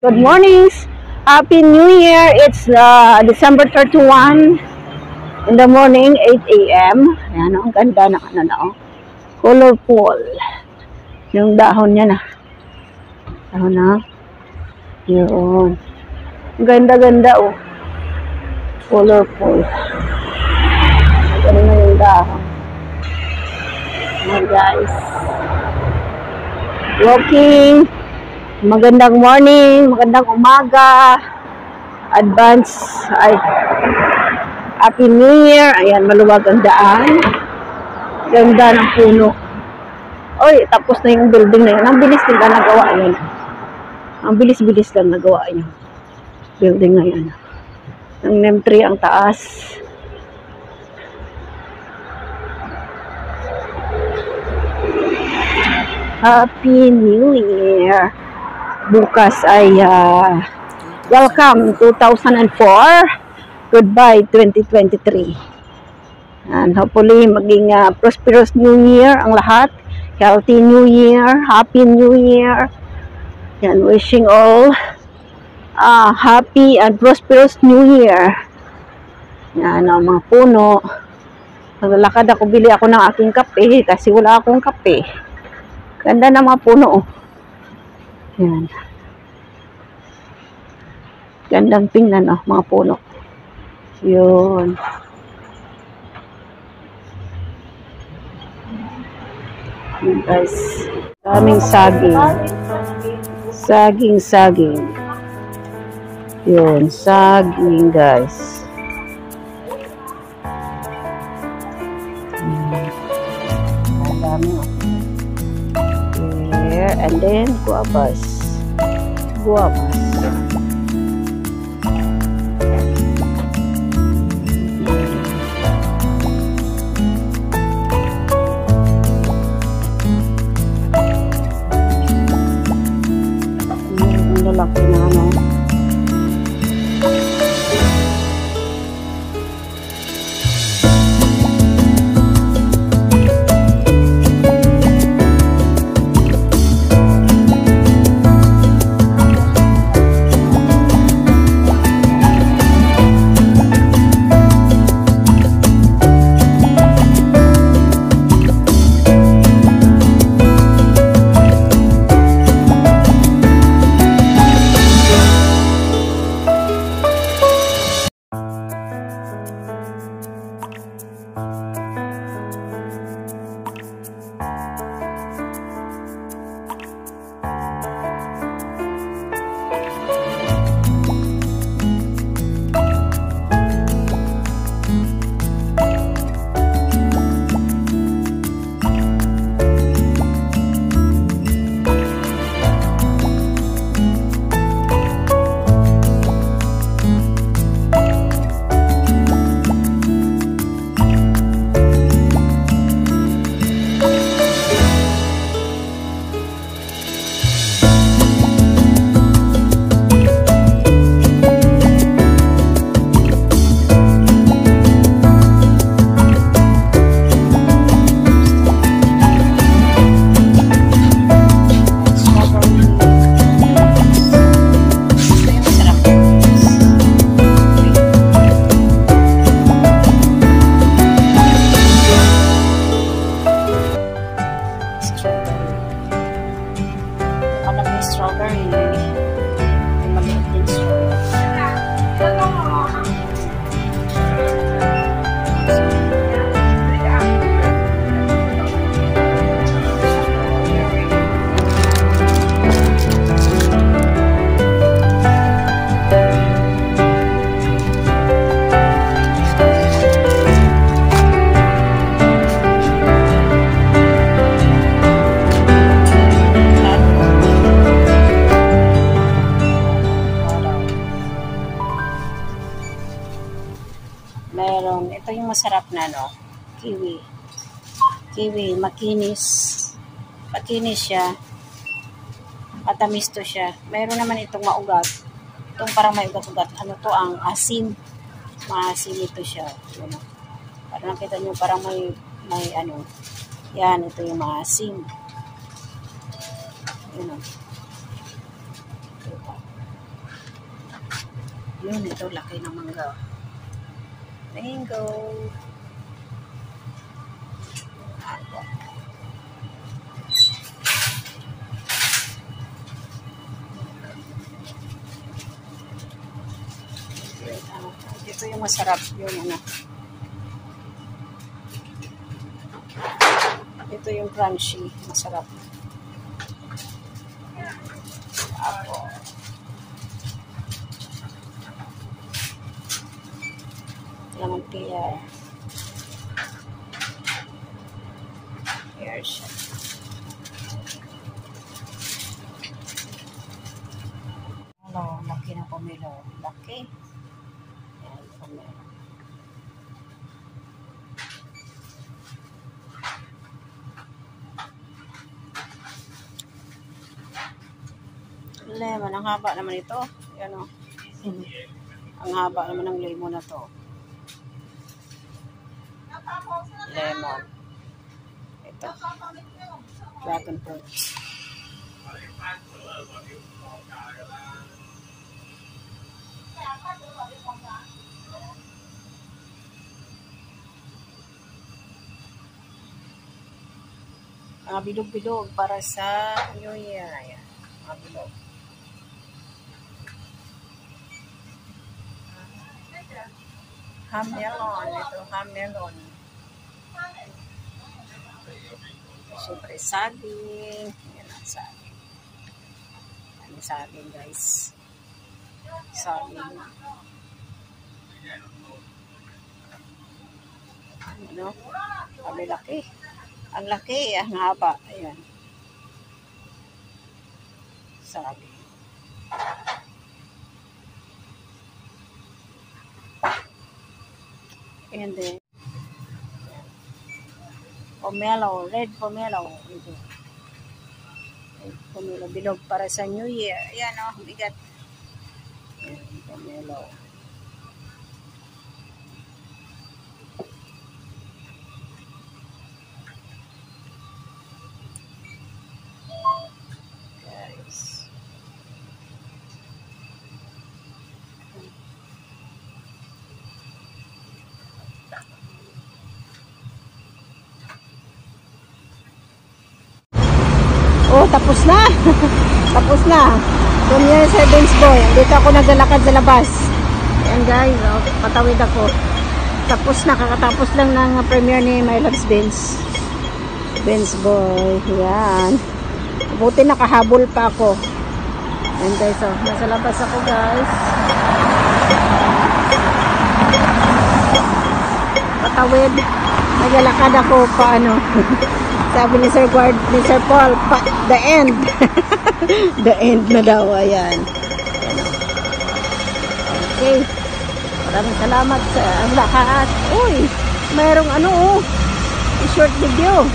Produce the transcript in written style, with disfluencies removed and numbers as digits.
Good morning. Happy New Year. It's December 31 in the morning, 8 a.m. Ayan, ang ganda ng ano na, oh. Colorful. Yung dahon niya na. Dahon na. Yun. Ganda-ganda, oh. Colorful. Ganda na yung dahon. Ayan, guys. Walking. Magandang morning, magandang umaga. Advance, ay, Happy New Year. Ayan, maluwag ang daan. Ganda ng puno. Oy, tapos na yung building na yun. Ang bilis nila nagawa yun. Ang bilis-bilis lang nagawa yung building na yun. Ang NEM 3 ang taas. Happy New Year. Bukas ay welcome 2004. Goodbye 2023. And hopefully maging prosperous New Year ang lahat. Healthy New Year, Happy New Year. Yan, wishing all happy and prosperous New Year. Yan ang mga puno. Naglalakad ako, bili ako ng aking kape kasi wala akong kape. Ganda ng mga puno, oh. Yan. Gandang tingnan, oh, mga puno. Yun. Yun, guys. Daming saging. Saging. Yun, saging, guys. Ang dami, oh. Here, and then guavas. Ang lalaki na ano. Meron, ito yung masarap na, no? Kiwi. Kiwi, makinis. Makinis siya. Matamis to siya. Meron naman itong maugat. Itong parang may ugat-ugat. Ano to? Ang asin. Maasin ito siya. Yun. Parang nakita nyo, parang may ano. Yan, ito yung maasin. Yun. Yun, ito, laki ng mangga. Mango. Ito yung masarap. Yung ano. Ito yung crunchy. Masarap. Ako. Lemon pear. Here siya. Hello, laki na pomelo. Laki. Ayan, pomelo. Lemon, ang haba naman ito. Yan o. Ang haba naman ng lemon na to. Lemon. Ito. Dragon fruit. Mga bilog-bilog para sa New Year. Ayan. Mga bilog. Hammelon. Ito, hammelon. Siyempre, saging. Yan ang saging. Ano saging, guys? Saging. Ano? Ang laki. Ang laki. Ang haba. Ayan. Saging. And then, pomelo, red pomelo. Ito. Red pomelo, bilog para sa New Year. Ayan o, bigat. Ayan, pomelo. Guys. Oh, tapos na. Tapos na. Premiere sa Benz Boy. Dito ako naglalakad sa labas. Ayan guys, oh, patawid ako. Tapos na, kakatapos lang ng premiere ni My Loves Benz. Benz Boy. Ayan. Buti nakahabol pa ako. Ayan guys, oh, nasa labas ako guys. Patawid. Naglalakad ako paano. Sabi ni Sir Guard, ni Sir Paul, the end. The end na daw, ayan. Okay. Maraming salamat sa lahat. Uy, mayroong ano, short video.